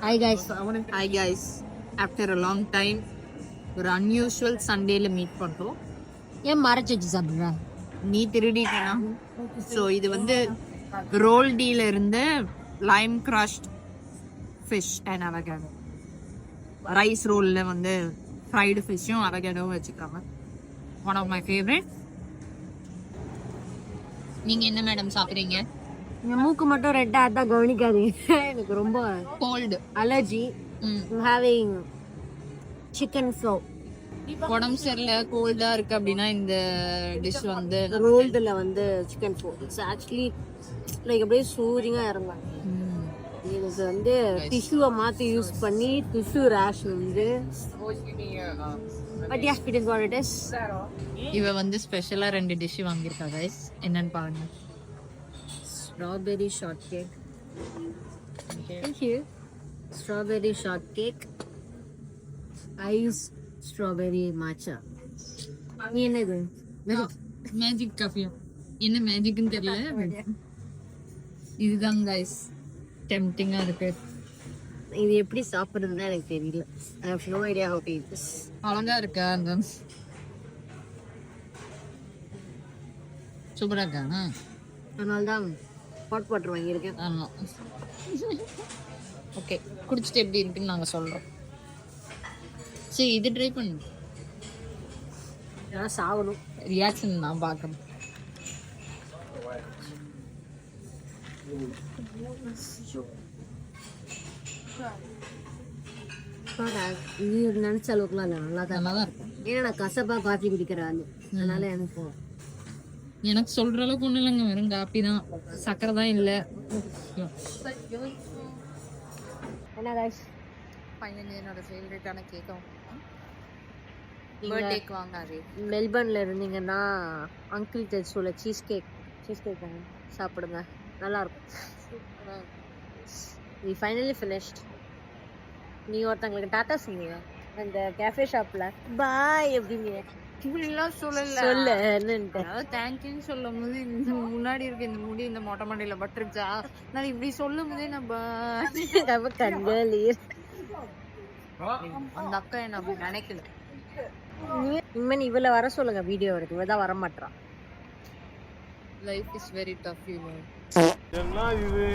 Hi guys. Hi guys. After a long time, ஒரு unusual Sundayல meet பண்றோம். ஏன் மறைச்சு வச்சு சாப்பிடுறா? நீ திருடிட்டேனா? ஸோ இது வந்து ரோல் டீல இருந்து lime crushed fish and avocado. Rice ரோல்ல வந்து ஃப்ரைடு ஃபிஷ்ஷும் அவகேடோவும் வச்சுக்கிறாங்க. One of my favourite. நீங்க என்ன மேடம் சாப்பிடுறீங்க? என் மூக்கு மட்டும் ரெட்டா அதான் கவனிக்காதீங்க. எனக்கு ரொம்ப cold allergy. Having chicken flow. உடம்பு சரியில்லை கோல்டா இருக்கு அப்படின்னா இந்த டிஷ் வந்து ரோல்டுல வந்து chicken flow. It's actually like அப்படியே சூரிங்கா இறங்கும். இதுக்கு வந்து டிஷ்யூவை மாற்றி யூஸ் பண்ணி டிஷ்யூ ரேஷ் வந்து but yeah it is what it is. இவ வந்து ஸ்பெஷலா 2 டிஷ் வாங்கியிருக்கா கைஸ். என்னன்னு பாருங்க. Strawberry short cake. Thank you. Strawberry shortcake, ice strawberry matcha. நீ என்னது? மேஜிக் காஃபியா? என்ன மேஜிக்னு தெரியல. இதுதான் கைஸ் டெம்ப்டிங்கா இருக்கு. இது எப்படி சாப்பிடுறதுன்னு எனக்கு தெரியல. I have no idea how to eat this. அழகா இருக்கா? அந்த சூப்பரா இருக்கா? அதனால தான் ஹாட் வாட்டர் வாங்கியிருக்கேன். ஆமா. ஓகே, குடிச்சிட்டு எப்படி இருக்குன்னு நாங்க சொல்றோம். சரி, இது ட்ரை பண்ணு. நான் சாகணும். ரியாக்ஷன் நான் பார்க்கணும். இது நினைச்ச அளவுக்குலாம் இல்லை, நல்லா தான் நல்லா தான் இருக்கும். ஏன்னா நான் கசப்பா காஃபி குடிக்கிறேன், அதனால எனக்கு சொல்ற அளவுக்கு ஒன்றும் இல்லைங்க, வெறும் காப்பி தான், சக்கரை தான் இல்லை. என்ன கைஸ், ஃபைனலி என்னோட ஃபேவரட்டான கேக்கும் பர்த்டேக்கு வாங்காதே. மெல்பர்ன்ல இருந்தீங்கன்னா அங்கிள் டெல்ஸோல சீஸ் கேக் சாப்பிடுங்க, நல்லா இருக்கும். we finally finished. நீ ஒருத்தங்களுக்கு டாட்டா சொன்னீங்க அந்த கேஃபே ஷாப்ல, பாய் எப்படிங்க இப்படிலாம் சொல்லு என்னன்ட்டு. தேங்க்யூன்னு சொல்லும் போது இந்த முன்னாடி இருக்க இந்த முடி இந்த மொட்டை மண்டையில பட்டுருச்சா, நான் இப்படி சொல்லும் போதே நம்ம கண்களி அந்த அக்கா என்ன அப்படி நினைக்கல. இனிமேல் இவளை வர சொல்லுங்க வீடியோ எடுக்க, இவதான் வர மாட்டான். Life is very tough you know. என்ன இது